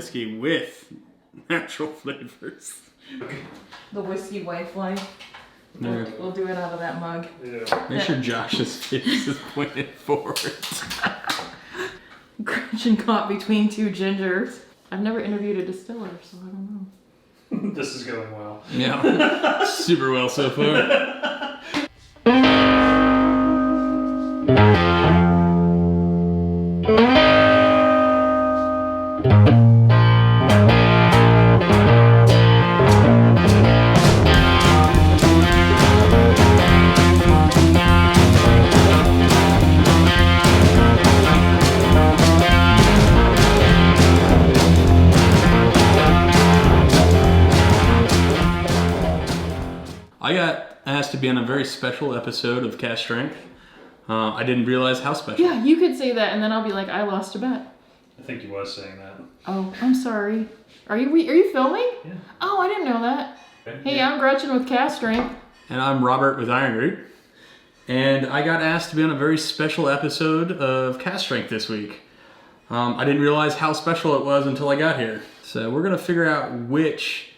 whiskey with natural flavors. The whiskey wife life. We'll do it out of that mug. Yeah. Make sure Josh's face is pointed forward. Gretchen caught between two gingers. I've never interviewed a distiller, so I don't know. This is going well. Yeah, super well so far. I got asked to be on a very special episode of Cast Strength. I didn't realize how special. Yeah, you could say that, and then I'll be like, I lost a bet. I think you was saying that. Oh, I'm sorry. Are you filming? Yeah. Oh, I didn't know that. Okay. Hey, I'm Gretchen with Cast Strength. And I'm Robert with Ironroot. And I got asked to be on a very special episode of Cast Strength this week. I didn't realize how special it was until I got here. So we're going to figure out which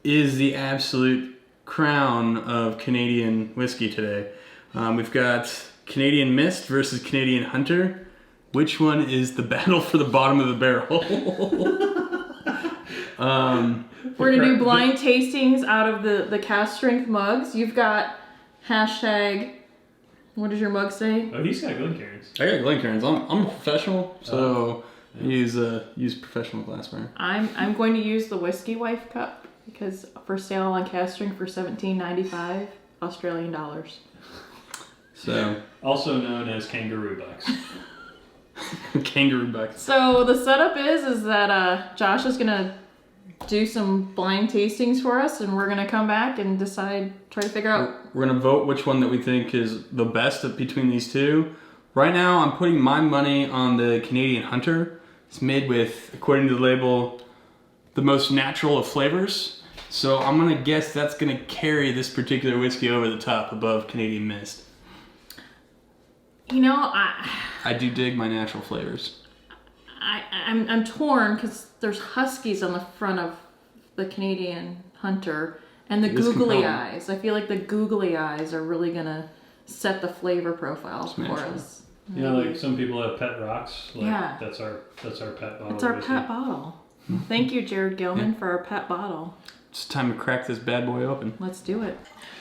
is the absolute crown of Canadian whiskey today. We've got Canadian Mist versus Canadian Hunter. Which one is the battle for the bottom of the barrel? We're going to do blind tastings out of the Cast Strength mugs. You've got hashtag, what does your mug say? Oh, he's got Glencairns. I got Glencairns. I'm a professional, so I use professional glassware. I'm going to use the Whiskey Wife cup because for sale on Cast Strength for $17.95 Australian dollars. So Also known as kangaroo bucks. kangaroo bucks. So the setup is that Josh is gonna do some blind tastings for us, and we're gonna come back and try to figure out. We're gonna vote which one that we think is the best between these two. Right now, I'm putting my money on the Canadian Hunter. It's made with, according to the label, the most natural of flavors. So I'm gonna guess that's gonna carry this particular whiskey over the top above Canadian Mist. You know, I do dig my natural flavors. I'm torn because there's huskies on the front of the Canadian Hunter and the googly eyes. I feel like the googly eyes are really gonna set the flavor profile for us. You know, like some people have pet rocks. Like, Yeah. That's our pet bottle. It's our whiskey. pet bottle. Thank you, Jared Gilman, for our pet bottle. It's time to crack this bad boy open. Let's do it.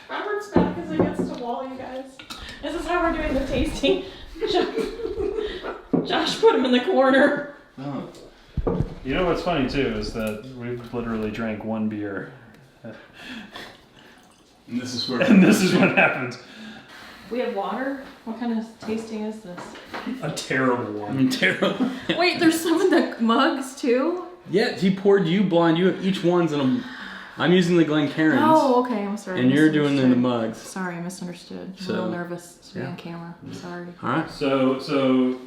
Robert's back as against the wall, you guys. This is how we're doing the tasting. Josh put him in the corner. Oh. You know what's funny too is that we've literally drank one beer. And this is where And this is what happens. We have water? What kind of tasting is this? A terrible one. terrible. Wait, there's some in the mugs too? Yeah, he poured you blind. You have each one's in a. I'm using the Glencairns. Oh, okay. I'm sorry. And you're doing in the misunderstood. mugs. Sorry, I misunderstood. I'm a So, little nervous to be yeah. on camera. I'm sorry. All right. So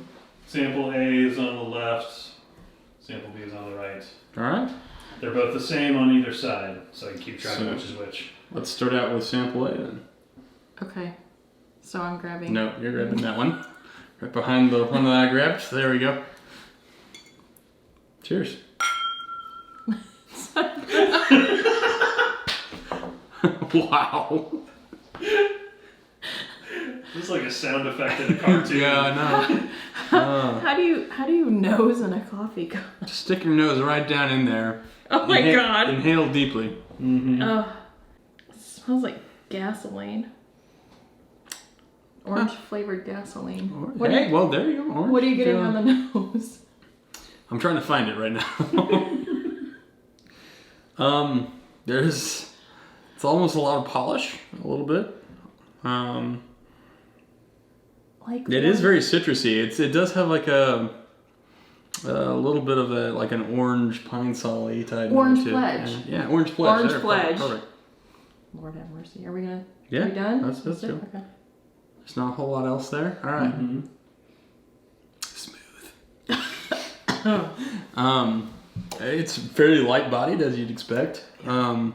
sample A is on the left, sample B is on the right. All right. They're both the same on either side, so I can keep track of So- which is which. Let's start out with sample A then. Okay. So I'm grabbing. No, you're grabbing that one. Right behind the one that I grabbed. There we go. Cheers. Wow. This is like a sound effect in a cartoon. Yeah, I know. How do you nose in a coffee cup? Just stick your nose right down in there. Oh my god. Inhale deeply. Mm-hmm. Oh, it smells like gasoline. Orange flavored gasoline. What Hey, well, there you go. Orange. What are you getting on the nose? I'm trying to find it right now. It's almost a lot of polish, a little bit. It is very citrusy. It does have like a little bit of like an orange pine sol-y type. Orange note to it. Pledge. Yeah, orange pledge. Orange There, Pledge. Perfect. Lord have mercy. Are we gonna? Yeah, Are we done? that's it? good. Okay. There's not a whole lot else there. All right. Mm-hmm. Smooth. It's fairly light-bodied as you'd expect. Some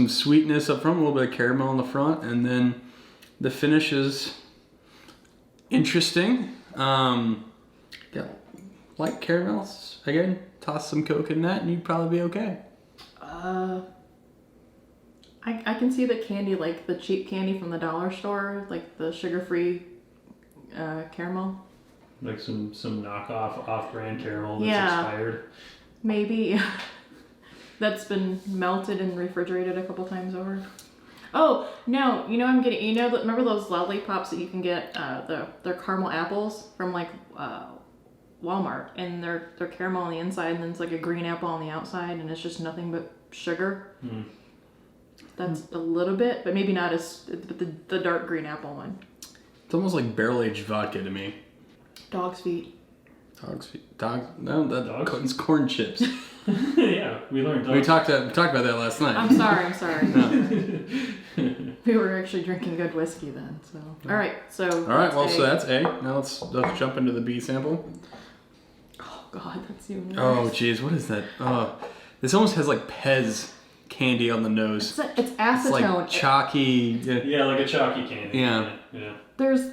sweetness up front, a little bit of caramel on the front, and then the finish is interesting. Got light caramels again, toss some Coke in that and you'd probably be okay. I can see the candy, like the cheap candy from the dollar store, like the sugar-free caramel. Like some knockoff off-brand caramel that's Yeah. expired. Maybe. That's been melted and refrigerated a couple times over. Oh, no, I'm getting, remember those lollipops that you can get, they're caramel apples from like Walmart, and they're caramel on the inside, and then it's like a green apple on the outside, and it's just nothing but sugar. That's a little bit, but maybe not as, but the dark green apple one. It's almost like barrel-aged vodka to me. Dog's feet. It's corn chips. Yeah, we learned. We talked about that last night. I'm sorry. We were actually drinking good whiskey then, so. All right, so. All right, well, so that's A. Now let's jump into the B sample. Oh God, that's even worse. Oh, geez, what is that? This almost has like Pez candy on the nose. It's acetone. It's like chalky. Yeah, like a chalky candy. Yeah. There's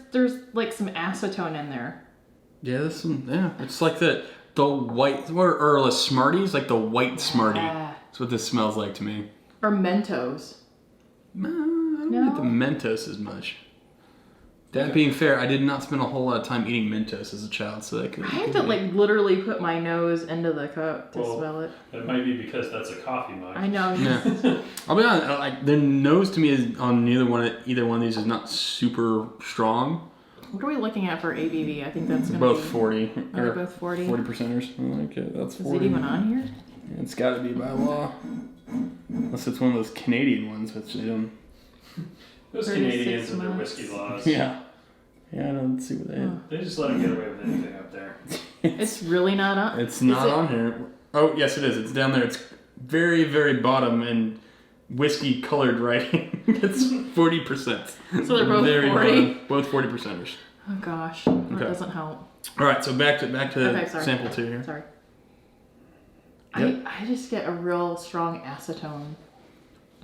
like some acetone in there. Yeah, it's like the white or the Smarties, like the white Smartie. That's what this smells like to me. Or Mentos. I don't get the Mentos as much. That being fair, I did not spend a whole lot of time eating Mentos as a child, so that could. I had to like literally put my nose into the cup to smell it. That might be because that's a coffee mug. I know. Yeah. I'll be honest. Like the nose to me is on either one of these is not super strong. What are we looking at for ABV? I think that's gonna both be 40. Are they both 40? 40%ers. Okay, that's 40. Is it even on here? It's got to be by law, unless it's one of those Canadian ones, which they don't. Those 36 Canadians and their months. whiskey laws. Yeah. Yeah, I don't see what they. They just let them get away with anything up there. It's really not on. It's not on here. Oh yes, it is. It's down there. It's very, very bottom and whiskey colored writing. It's 40%. So they're both very 40? bottom, both 40%ers. Oh gosh, that doesn't help. All right, so back to Okay, sorry. sample 2 here. Sorry. Yep. I just get a real strong acetone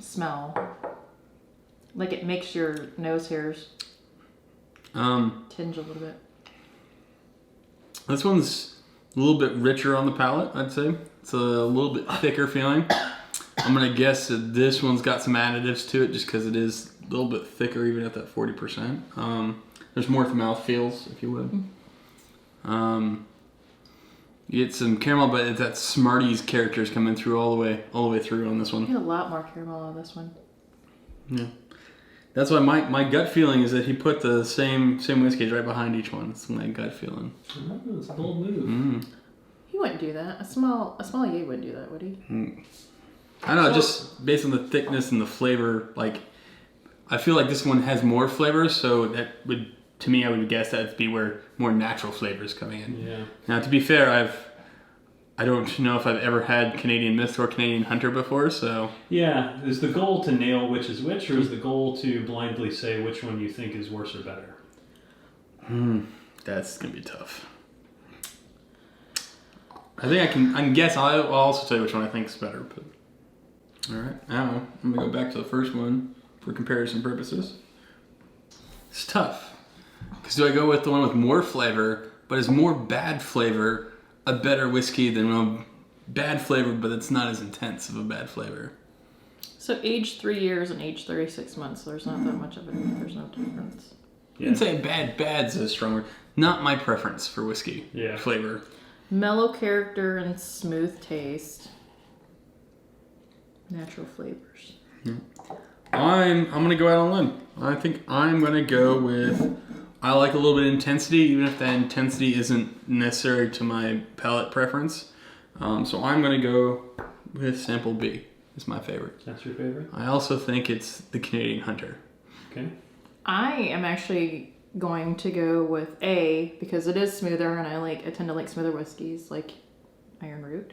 smell. Like it makes your nose hairs tinge a little bit. This one's a little bit richer on the palate, I'd say. It's a little bit thicker feeling. I'm gonna guess that this one's got some additives to it, just because it is a little bit thicker, even at that 40%. There's more mouth feels, if you would. You get some caramel, but it's that Smarties characters coming through all the way through on this one. I get a lot more caramel on this one. Yeah, that's why my gut feeling is that he put the same whiskeys right behind each one. It's my gut feeling. Oh, it's a bold move. He wouldn't do that. A sommelier wouldn't do that, would he? I don't know, just based on the thickness and the flavor. Like, I feel like this one has more flavors, so that would, to me, I would guess that'd be where more natural flavors coming in. Yeah. Now, to be fair, I don't know if I've ever had Canadian Mist or Canadian Hunter before, so. Yeah. Is the goal to nail which is which, or is the goal to blindly say which one you think is worse or better? That's gonna be tough. I think I can guess. I'll also tell you which one I think is better, but. All right, now I'm gonna go back to the first one for comparison purposes. It's tough, because do I go with the one with more flavor, but is more bad flavor a better whiskey than one bad flavor, but it's not as intense of a bad flavor? So age 3 years and age 36 months. So there's not that much of it. There's no difference. You can say bad's a strong word. Not my preference for whiskey flavor. Mellow character and smooth taste. Natural flavors. I'm gonna go out on a limb. I think I'm gonna go with. I like a little bit of intensity, even if that intensity isn't necessary to my palate preference. So I'm gonna go with sample B. It's my favorite. That's your favorite? I also think it's the Canadian Hunter. Okay. I am actually going to go with A because it is smoother, and I tend to like smoother whiskeys, like Ironroot.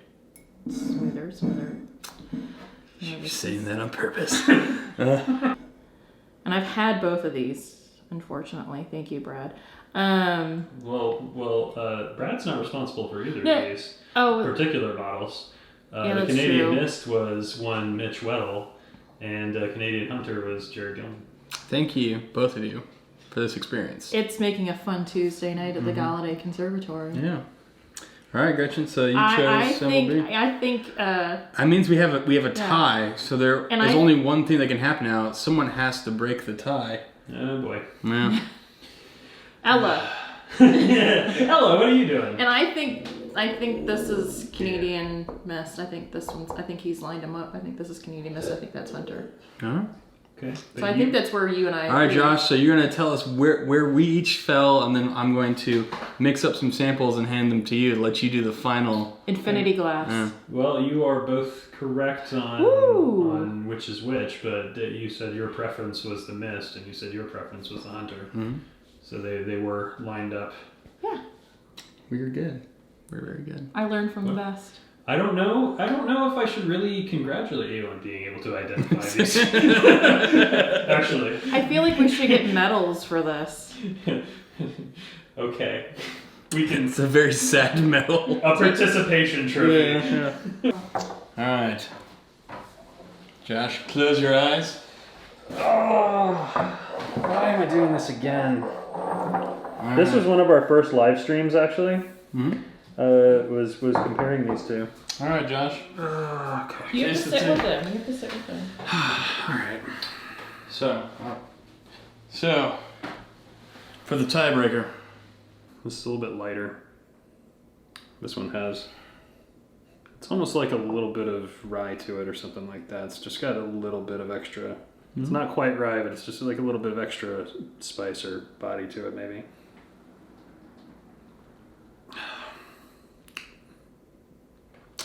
Smoother. You're saying that on purpose. And I've had both of these, unfortunately. Thank you, Brad. Well, Brad's not responsible for either of these particular bottles. The Canadian Mist was one Mitch Weddle, and Canadian Hunter was Jared Gilman. Thank you, both of you, for this experience. It's making a fun Tuesday night at the Galladay Conservatory. Yeah. All right, Gretchen. So you chose symbol B. I think. That means we have a tie. So there's only one thing that can happen now. Someone has to break the tie. Oh boy. Yeah. Ella. Ella, what are you doing? And I think this is Canadian Mist. I think he's lined him up. I think this is Canadian Mist. I think that's Hunter. Huh? Okay. So I think that's where you and I. All right, Josh. So you're gonna tell us where we each fell, and then I'm going to mix up some samples and hand them to you to let you do the final. Infinity glass. Yeah. Well, you are both correct on which is which, but you said your preference was the Mist, and you said your preference was the Hunter. Mm-hmm. So they were lined up. Yeah. We were good. We're very good. I learned from the best. I don't know if I should really congratulate you on being able to identify these. Actually. I feel like we should get medals for this. Okay. We can. It's a very sad medal. A participation trophy. Yeah. All right. Josh, close your eyes. Oh, why am I doing this again? This was one of our first live streams, actually. Mm-hmm. Was comparing these two. All right, Josh. Okay. You have to sit with them. All right. So for the tiebreaker, this is a little bit lighter. This one has. It's almost like a little bit of rye to it or something like that. It's just got a little bit of extra. Mm-hmm. It's not quite rye, but it's just like a little bit of extra spice or body to it, maybe.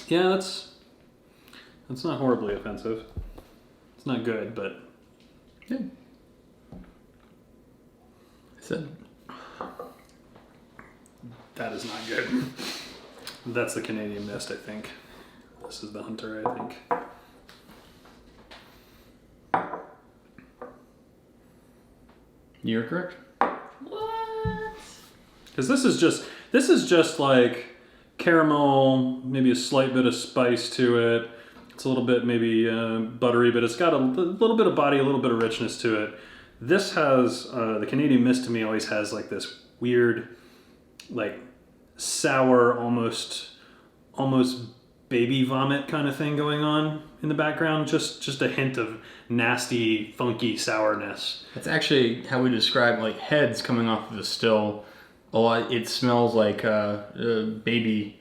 Yeah, that's not horribly offensive. It's not good, but yeah. I said that is not good. That's the Canadian Mist, I think. This is the Hunter, I think. You're correct. What? Because this is just like caramel, maybe a slight bit of spice to it. It's a little bit maybe buttery, but it's got a little bit of body, a little bit of richness to it. This has, the Canadian Mist to me always has like this weird, like sour, almost baby vomit kind of thing going on in the background. Just a hint of nasty, funky sourness. That's actually how we describe like heads coming off of the still. It smells like baby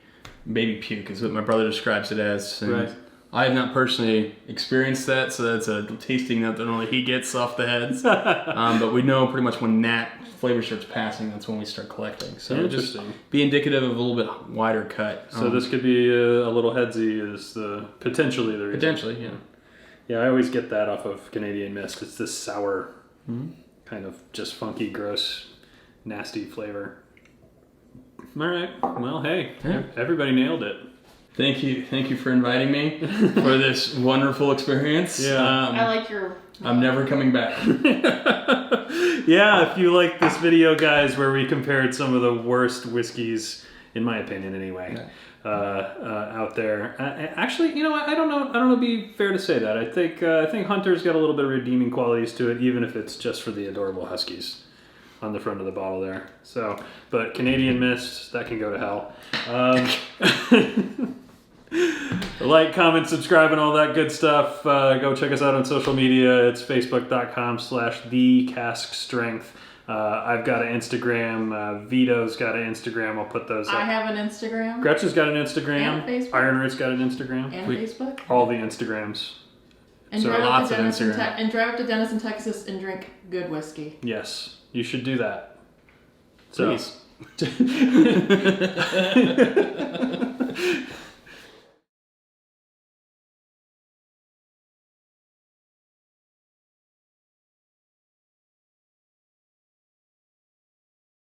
puke is what my brother describes it as. And right. I have not personally experienced that, so that's a tasting note that only he gets off the heads. But we know pretty much when that flavor starts passing, that's when we start collecting. So interesting. Just be indicative of a little bit wider cut. So this could be a little headsy is potentially the reason. Potentially, yeah. Yeah, I always get that off of Canadian Mist. It's this sour, kind of just funky, gross, nasty flavor. All right. Well, hey, everybody nailed it. Thank you for inviting me for this wonderful experience. Yeah. I like your... I'm never coming back. Yeah, if you like this video, guys, where we compared some of the worst whiskeys, in my opinion anyway, out there. Actually, you know what? I don't know if it'd be fair to say that. I think Hunter's got a little bit of redeeming qualities to it, even if it's just for the adorable huskies on the front of the bottle there. So, but Canadian Mist, that can go to hell. Like, comment, subscribe, and all that good stuff. Go check us out on social media. It's facebook.com/thecaskstrength. I've got an Instagram. Vito's got an Instagram. I'll put those up. I have an Instagram. Gretchen's got an Instagram. And Facebook. Ironroot's got an Instagram. And Facebook. All the Instagrams. And So drive lots up of to Instagram. and drive up to Denison, Texas, and drink good whiskey. Yes, you should do that. Please. So.